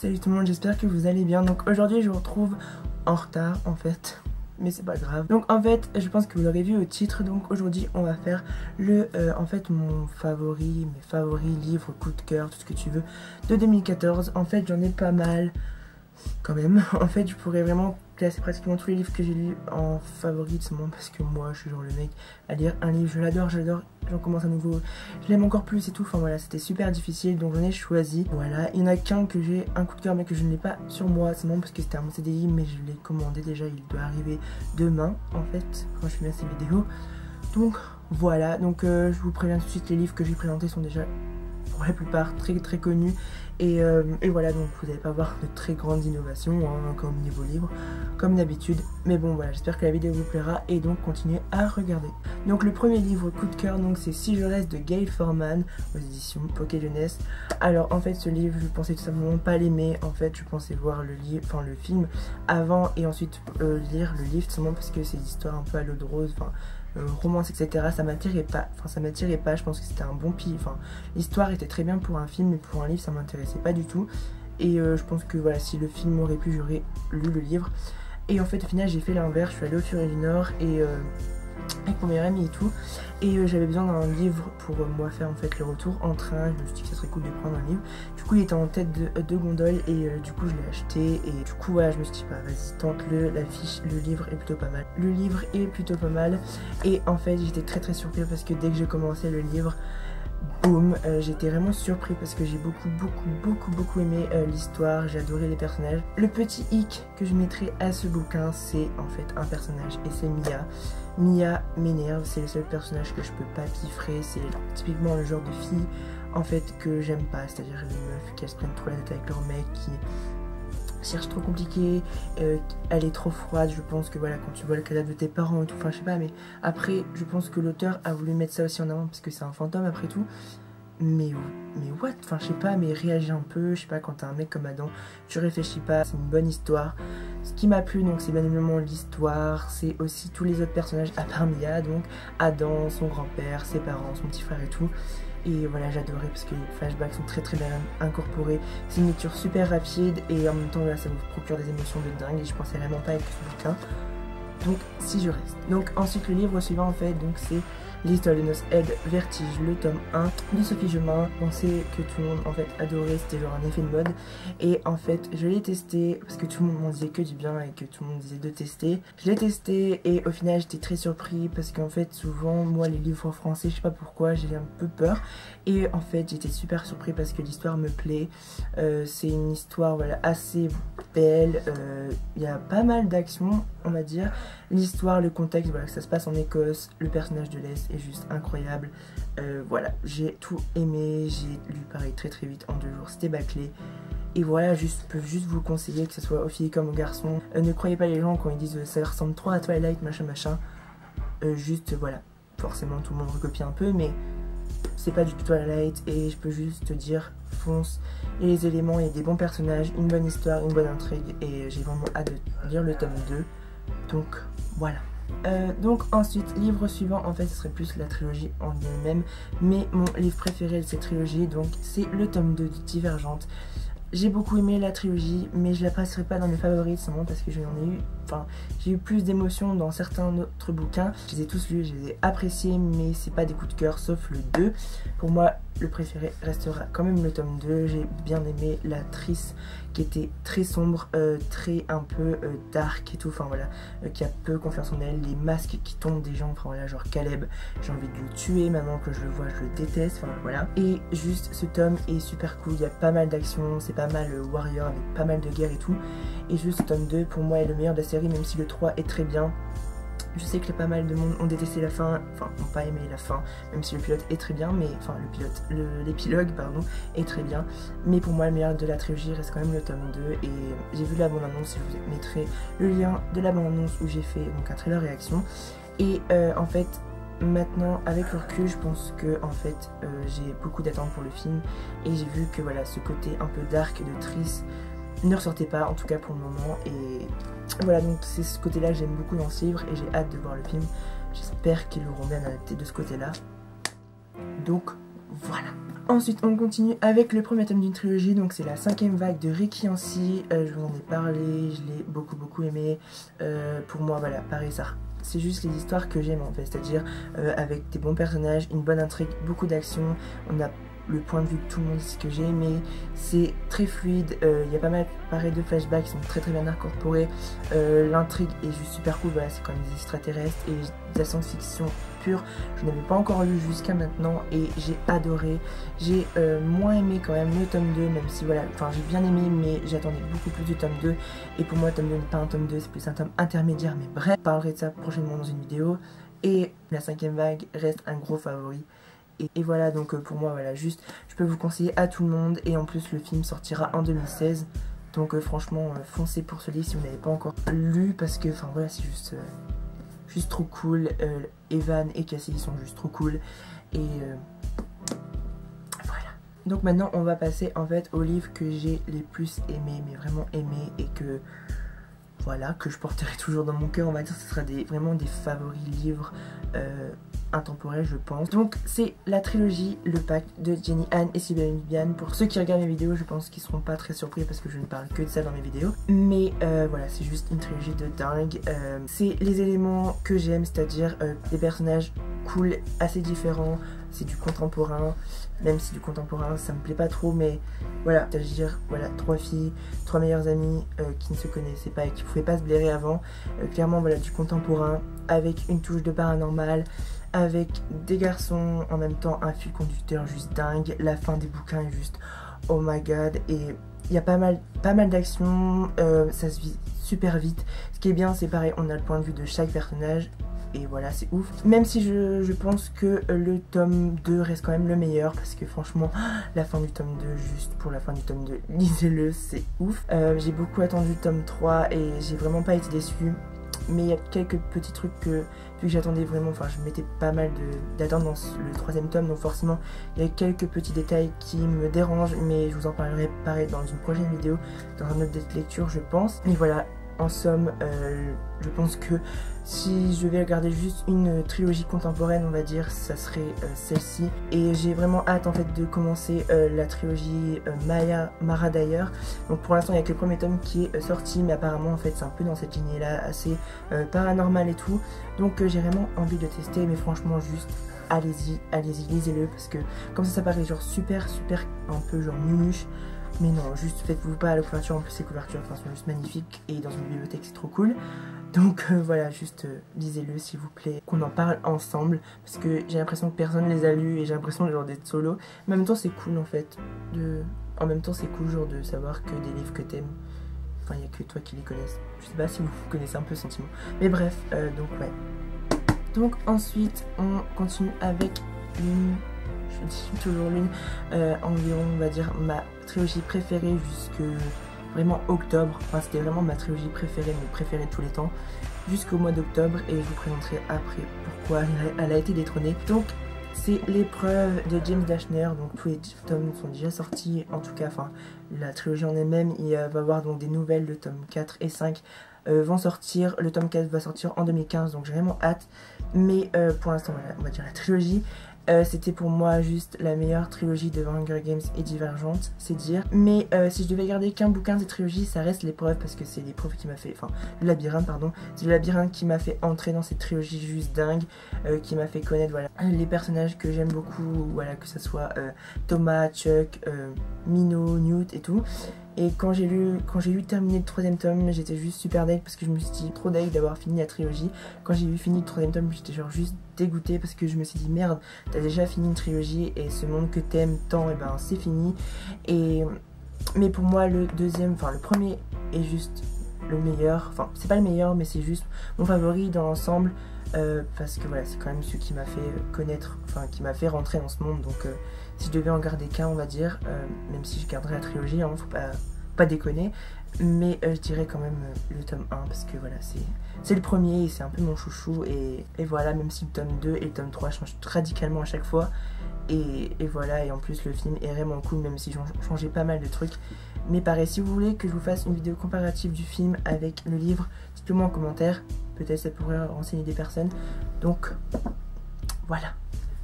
Salut tout le monde, j'espère que vous allez bien. Donc aujourd'hui je vous retrouve en retard en fait, mais c'est pas grave. Donc en fait je pense que vous l'aurez vu au titre, donc aujourd'hui on va faire le en fait mon favori, mes favoris livres, coup de cœur, tout ce que tu veux de 2014. En fait j'en ai pas mal quand même. En fait je pourrais vraiment classer pratiquement tous les livres que j'ai lus en favori de ce moment, parce que moi je suis genre le mec à lire un livre, je l'adore, j'en commence un nouveau, je l'aime encore plus et tout. Enfin voilà, c'était super difficile, donc j'en ai choisi. Voilà, il y en a qu'un que j'ai un coup de cœur mais que je ne l'ai pas sur moi, c'est bon parce que c'était un CDI, mais je l'ai commandé déjà, il doit arriver demain en fait quand je filme ces vidéos. Donc voilà, donc je vous préviens tout de suite, les livres que j'ai présentés sont déjà pour la plupart très connus, et voilà, donc vous n'allez pas voir de très grandes innovations hein, comme niveau livre comme d'habitude, mais bon voilà, j'espère que la vidéo vous plaira et donc continuez à regarder. Donc le premier livre coup de cœur, donc c'est Si je reste de Gail Forman aux éditions Pocket Jeunesse. Alors en fait ce livre je pensais tout simplement pas l'aimer, en fait je pensais voir le livre, enfin le film avant et ensuite lire le livre, seulement parce que c'est des histoires un peu à l'eau de rose, enfin romance etc, ça m'attirait pas, je pense que c'était un bon pilier, enfin l'histoire était très bien pour un film mais pour un livre ça m'intéressait pas du tout, et je pense que voilà, si le film aurait pu, j'aurais lu le livre. Et en fait au final j'ai fait l'inverse, je suis allée au Furet du Nord et avec mon meilleur ami et tout, et j'avais besoin d'un livre pour moi faire en fait le retour en train. Je me suis dit que ça serait cool de prendre un livre, du coup il était en tête de gondole et du coup je l'ai acheté, et du coup voilà, je me suis dit bah vas-y tente-le, l'affiche, le livre est plutôt pas mal, et en fait j'étais très surpris parce que dès que j'ai commencé le livre, boum, j'étais vraiment surpris parce que j'ai beaucoup aimé l'histoire, j'ai adoré les personnages. Le petit hic que je mettrais à ce bouquin, c'est en fait un personnage et c'est Mia. Mia m'énerve, c'est le seul personnage que je peux pas piffrer, c'est typiquement le genre de fille en fait que j'aime pas, c'est-à-dire les meufs qui se prennent trop la tête avec leur mec, qui cherche trop compliqué, elle est trop froide. Je pense que voilà, quand tu vois le cadavre de tes parents et tout, enfin je sais pas, mais après je pense que l'auteur a voulu mettre ça aussi en avant parce que c'est un fantôme après tout, mais what, enfin je sais pas, mais réagis un peu, je sais pas, quand t'as un mec comme Adam, tu réfléchis pas, c'est une bonne histoire. Ce qui m'a plu donc c'est bien évidemment l'histoire, c'est aussi tous les autres personnages à part Mia, donc Adam, son grand-père, ses parents, son petit frère et tout. Et voilà, j'adorais parce que les flashbacks sont très bien incorporés. C'est une lecture super rapide et en même temps là, ça vous procure des émotions de dingue, et je pensais vraiment pas avec ce bouquin. Donc Si je reste. Donc ensuite le livre suivant en fait, donc c'est L'histoire de noces Ed Vertige, le tome 1 de Sophie Jomain. Je pensais que tout le monde en fait adorait, c'était genre un effet de mode, et en fait je l'ai testé parce que tout le monde m'en disait que du bien et que tout le monde disait de tester. Je l'ai testé et au final j'étais très surpris parce qu'en fait souvent moi les livres français, je sais pas pourquoi, j'ai un peu peur, et en fait j'étais super surpris parce que l'histoire me plaît. C'est une histoire voilà assez belle, il y a pas mal d'action on va dire. L'histoire, le contexte, voilà, que ça se passe en Écosse, le personnage de Les est juste incroyable. Voilà, j'ai tout aimé, j'ai lu pareil très vite en 2 jours, c'était bâclé. Et voilà, je peux juste vous conseiller, que ce soit aux filles comme aux garçons. Ne croyez pas les gens quand ils disent ça ressemble trop à Twilight, machin. Juste voilà, forcément tout le monde recopie un peu, mais c'est pas du tout Twilight, et je peux juste te dire fonce. Il y a les éléments, il y a des bons personnages, une bonne histoire, une bonne intrigue, et j'ai vraiment hâte de lire le tome 2. Donc voilà. Donc ensuite, livre suivant, en fait ce serait plus la trilogie en elle-même, mais mon livre préféré de cette trilogie, donc c'est le tome 2 de Divergente. J'ai beaucoup aimé la trilogie, mais je la passerai pas dans mes favoris seulement parce que j'ai eu plus d'émotions dans certains autres bouquins. Je les ai tous lus, je les ai appréciés, mais c'est pas des coups de cœur sauf le 2. Pour moi, le préféré restera quand même le tome 2. J'ai bien aimé l'actrice qui était très sombre, très un peu dark et tout, enfin voilà, qui a peu confiance en elle, les masques qui tombent des gens, enfin voilà, genre Caleb, j'ai envie de le tuer maintenant que je le vois, je le déteste, enfin voilà. Et juste ce tome est super cool, il y a pas mal d'action, c'est pas mal warrior avec pas mal de guerre et tout, et juste ce tome 2 pour moi est le meilleur de la série, même si le 3 est très bien. Je sais que pas mal de monde ont détesté la fin, enfin n'ont pas aimé la fin, même si le pilote est très bien, mais enfin l'épilogue pardon est très bien, mais pour moi le meilleur de la trilogie reste quand même le tome 2, et j'ai vu la bande-annonce, je vous mettrai le lien de la bande-annonce où j'ai fait donc un trailer réaction, et en fait maintenant avec le recul je pense que en fait j'ai beaucoup d'attentes pour le film, et j'ai vu que voilà, ce côté un peu dark de Triss ne ressortait pas, en tout cas pour le moment, et voilà, donc c'est ce côté là que j'aime beaucoup dans ce livre et j'ai hâte de voir le film. J'espère qu'ils l'auront bien adapté de ce côté là. Donc voilà. Ensuite on continue avec le premier tome d'une trilogie, donc c'est la 5e vague de Ricky Ancy. Je vous en ai parlé, je l'ai beaucoup aimé. Pour moi voilà, pareil, ça c'est juste les histoires que j'aime en fait, c'est-à-dire avec des bons personnages, une bonne intrigue, beaucoup d'action. On a le point de vue de tout le monde, c'est ce que j'ai aimé, c'est très fluide, il y a pas mal pareil de flashbacks qui sont très bien incorporés, l'intrigue est juste super cool, voilà, c'est quand même des extraterrestres et de la science-fiction pure, je n'avais pas encore lu jusqu'à maintenant et j'ai adoré. J'ai moins aimé quand même le tome 2, même si voilà, enfin j'ai bien aimé mais j'attendais beaucoup plus du tome 2 et pour moi le tome 2 n'est pas un tome 2, c'est plus un tome intermédiaire, mais bref, je parlerai de ça prochainement dans une vidéo. Et la 5e vague reste un gros favori. Et voilà, donc pour moi, voilà, juste, je peux vous conseiller à tout le monde. Et en plus, le film sortira en 2016. Donc franchement, foncez pour ce livre si vous n'avez pas encore lu. Parce que, enfin voilà, c'est juste trop cool. Evan et Cassie sont juste trop cool. Et voilà. Donc maintenant, on va passer en fait aux livres que j'ai les plus aimés, mais vraiment aimés. Et que, voilà, que je porterai toujours dans mon cœur. On va dire que ce sera vraiment des favoris livres intemporel je pense. Donc c'est la trilogie Le Pacte de Jenny Han et Sibérie Viviane. Pour ceux qui regardent mes vidéos, je pense qu'ils seront pas très surpris parce que je ne parle que de ça dans mes vidéos. Mais voilà, c'est juste une trilogie de dingue. C'est les éléments que j'aime, c'est-à-dire des personnages cool, assez différents. C'est du contemporain, même si du contemporain ça me plaît pas trop, mais voilà, c'est-à-dire voilà, 3 filles, 3 meilleures amies qui ne se connaissaient pas et qui pouvaient pas se blairer avant. Clairement voilà, du contemporain avec une touche de paranormal, avec des garçons en même temps, un fil conducteur juste dingue. La fin des bouquins est juste oh my god, et il y a pas mal d'action, ça se vit super vite. Ce qui est bien, c'est pareil, on a le point de vue de chaque personnage. Et voilà, c'est ouf. Même si je pense que le tome 2 reste quand même le meilleur. Parce que franchement, la fin du tome 2, juste pour la fin du tome 2, lisez-le, c'est ouf. J'ai beaucoup attendu le tome 3 et j'ai vraiment pas été déçue. Mais il y a quelques petits trucs que, vu que j'attendais vraiment, enfin je mettais pas mal d'attente dans le 3e tome. Donc forcément, il y a quelques petits détails qui me dérangent. Mais je vous en parlerai pareil dans une prochaine vidéo, dans un autre lecture je pense. Mais voilà. En somme, je pense que si je vais regarder juste une trilogie contemporaine, on va dire, ça serait celle-ci. Et j'ai vraiment hâte en fait de commencer la trilogie Mara d'ailleurs. Donc pour l'instant, il n'y a que le premier tome qui est sorti, mais apparemment en fait c'est un peu dans cette lignée-là, assez paranormal et tout. Donc j'ai vraiment envie de tester, mais franchement juste allez-y, lisez-le parce que comme ça paraît genre super un peu genre nunuche. Mais non, juste faites-vous pas à la couverture, en plus ces couvertures sont juste magnifiques et dans une bibliothèque c'est trop cool. Donc voilà, juste lisez-le s'il vous plaît, qu'on en parle ensemble parce que j'ai l'impression que personne les a lus et j'ai l'impression genre d'être solo. Mais en même temps c'est cool en fait, en même temps c'est cool genre de savoir que des livres que t'aimes, enfin il n'y a que toi qui les connaisses. Je sais pas si vous connaissez un peu ce sentiment. Mais bref, donc ouais. Donc ensuite on continue avec une... Je dis toujours l'une, environ on va dire ma trilogie préférée jusque vraiment octobre. Enfin c'était vraiment ma trilogie préférée, mes préférés de tous les temps, jusqu'au mois d'octobre, et je vous présenterai après pourquoi elle a été détrônée. Donc c'est l'épreuve de James Dashner, donc tous les tomes sont déjà sortis, en tout cas enfin la trilogie en elle-même. Il va y avoir donc des nouvelles, le tome 4 et 5 vont sortir, le tome 4 va sortir en 2015, donc j'ai vraiment hâte. Mais pour l'instant voilà, on va dire la trilogie. C'était pour moi juste la meilleure trilogie de Hunger Games et Divergente, c'est dire. Mais si je devais garder qu'un bouquin de cette trilogie, ça reste l'épreuve, parce que c'est l'épreuve qui m'a fait, enfin le labyrinthe pardon, c'est le labyrinthe qui m'a fait entrer dans cette trilogie juste dingue, qui m'a fait connaître voilà les personnages que j'aime beaucoup, voilà, que ce soit Thomas, Chuck, Minot, Newt et tout. Et quand j'ai eu terminé le 3e tome, j'étais juste super deg parce que je me suis dit trop deg d'avoir fini la trilogie. Quand j'ai eu fini le 3e tome, j'étais genre juste dégoûtée parce que je me suis dit merde, t'as déjà fini une trilogie et ce monde que t'aimes tant, et ben c'est fini. Mais pour moi le deuxième, enfin le premier est juste le meilleur. Enfin c'est pas le meilleur, mais c'est juste mon favori dans l'ensemble. Parce que voilà, c'est quand même celui qui m'a fait connaître, enfin qui m'a fait rentrer dans ce monde. Donc si je devais en garder qu'un, on va dire, même si je garderais la trilogie, hein, faut pas déconner, mais je dirais quand même le tome 1 parce que voilà, c'est le premier et c'est un peu mon chouchou. Et voilà, même si le tome 2 et le tome 3 changent radicalement à chaque fois. Et voilà, et en plus le film est vraiment cool, même si j'ai changé pas mal de trucs. Mais pareil, si vous voulez que je vous fasse une vidéo comparative du film avec le livre, dites-le moi en commentaire, peut-être ça pourrait renseigner des personnes. Donc voilà.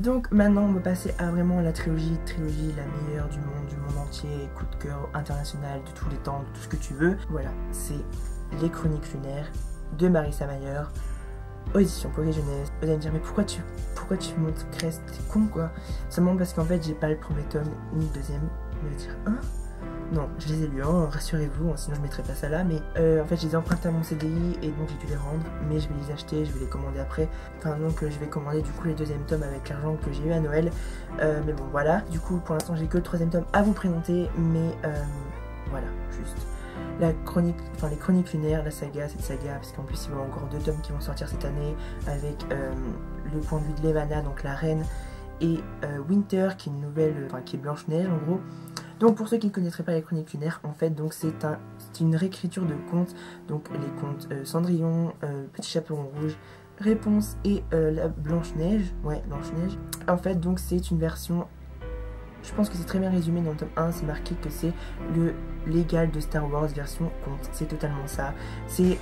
Donc maintenant on va passer à vraiment la trilogie la meilleure du monde entier, coup de cœur international de tous les temps, de tout ce que tu veux. Voilà, c'est les Chroniques lunaires de Marissa Mayer, aux éditions Pocket Jeunesse. Vous allez me dire mais pourquoi tu montes Crest, t'es con quoi? Seulement parce qu'en fait j'ai pas le premier tome ni le deuxième. Vous allez dire hein? Non, je les ai lus, hein, rassurez-vous, sinon je mettrais pas ça là, mais en fait je les ai empruntés à mon CDI et donc j'ai dû les rendre, mais je vais les acheter, je vais les commander après. Enfin donc je vais commander du coup les deuxièmes tomes avec l'argent que j'ai eu à Noël, mais bon voilà, du coup pour l'instant j'ai que le troisième tome à vous présenter, mais voilà, juste la chronique, enfin les Chroniques lunaires, la saga, cette saga, parce qu'en plus il y a encore 2 tomes qui vont sortir cette année avec le point de vue de Levana, donc la reine, et Winter qui est une nouvelle, enfin qui est Blanche-Neige en gros. Donc pour ceux qui ne connaîtraient pas les Chroniques lunaires, en fait donc c'est une réécriture de contes, donc les contes Cendrillon, Petit Chaperon Rouge, Réponse et la Blanche-Neige, ouais Blanche-Neige. En fait donc c'est une version, je pense que c'est très bien résumé dans le tome 1, c'est marqué que c'est le légal de Star Wars version conte, c'est totalement ça. C'est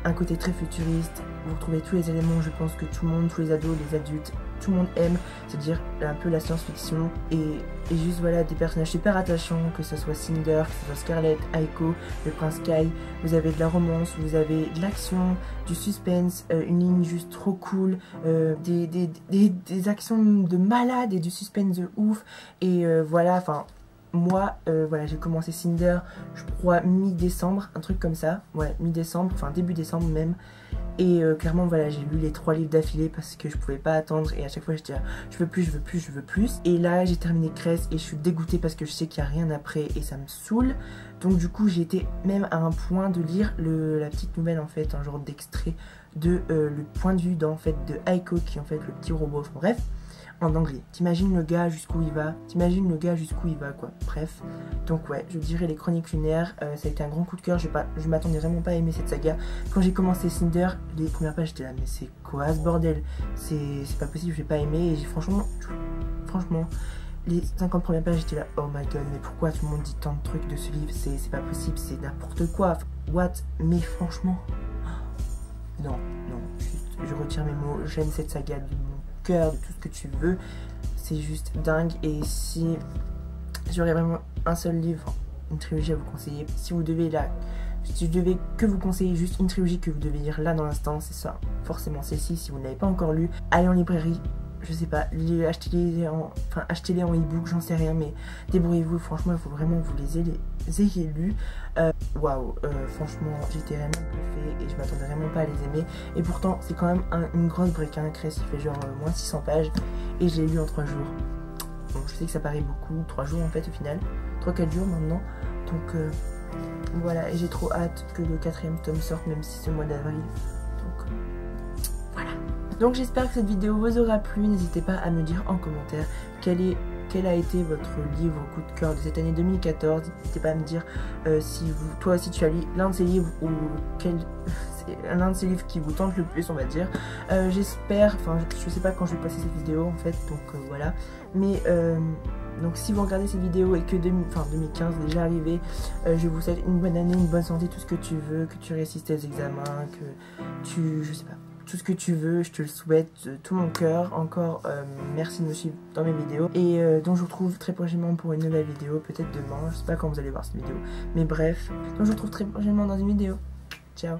un côté très futuriste, vous retrouvez tous les éléments, je pense que tout le monde, tous les ados, les adultes, tout le monde aime, c'est-à-dire un peu la science-fiction et juste voilà des personnages super attachants, que ce soit Cinder, que ce soit Scarlett, Aiko, le prince Kai, vous avez de la romance, vous avez de l'action, du suspense, une ligne juste trop cool, des actions de malade et du suspense de ouf et voilà, enfin moi voilà j'ai commencé Cinder je crois mi-décembre, un truc comme ça, ouais mi-décembre, enfin début décembre même. Et clairement voilà j'ai lu les 3 livres d'affilée parce que je pouvais pas attendre et à chaque fois je disais je veux plus, je veux plus, je veux plus. Et là j'ai terminé Crest et je suis dégoûtée parce que je sais qu'il n'y a rien après et ça me saoule. Donc du coup j'ai été même à un point de lire la petite nouvelle en fait, un genre d'extrait de le point de vue en fait de Aiko qui est en fait le petit robot, enfin, bref. En anglais. T'imagines le gars jusqu'où il va, quoi. Bref. Donc ouais, je dirais les Chroniques lunaires, ça a été un grand coup de cœur, je m'attendais vraiment pas à aimer cette saga. Quand j'ai commencé Cinder, les premières pages j'étais là, mais c'est quoi ce bordel? C'est pas possible, je vais pas aimer. Et j'ai franchement, les 50 premières pages j'étais là, oh my god, mais pourquoi tout le monde dit tant de trucs de ce livre? C'est pas possible, c'est n'importe quoi. What? Mais franchement, non, juste, je retire mes mots, j'aime cette saga du monde. De tout ce que tu veux, c'est juste dingue. Et si j'aurais vraiment un seul livre, une trilogie à vous conseiller, si je devais que vous conseiller juste une trilogie que vous devez lire là dans l'instant, c'est ça, forcément celle-ci. Si vous ne l'avez pas encore lu, allez en librairie, je sais pas, achetez-les en e-book, j'en sais rien, mais débrouillez-vous, franchement il faut vraiment que vous les ayez lus. Waouh, franchement j'étais vraiment bluffée et je m'attendais vraiment pas à les aimer, et pourtant c'est quand même une grosse brique, hein. Crest il fait genre moins 600 pages et je l'ai lu en 3 jours. Donc je sais que ça paraît beaucoup, 3 jours en fait au final, 3-4 jours maintenant, donc voilà, et j'ai trop hâte que le 4e tome sorte, même si c'est le mois d'avril, donc voilà. Donc j'espère que cette vidéo vous aura plu, n'hésitez pas à me dire en commentaire quel a été votre livre coup de cœur de cette année 2014. N'hésitez pas à me dire si toi aussi tu as lu l'un de ces livres ou l'un de ces livres qui vous tente le plus, on va dire. J'espère, enfin je sais pas quand je vais passer cette vidéo en fait, donc voilà. Mais donc si vous regardez cette vidéo et que 2015 est déjà arrivé, je vous souhaite une bonne année, une bonne santé, tout ce que tu veux, que tu réussisses tes examens, que tu, je sais pas, tout ce que tu veux, je te le souhaite de tout mon cœur. Encore merci de me suivre dans mes vidéos et donc je vous retrouve très prochainement pour une nouvelle vidéo, peut-être demain, je sais pas quand vous allez voir cette vidéo, mais bref, donc je vous retrouve très prochainement dans une vidéo. Ciao.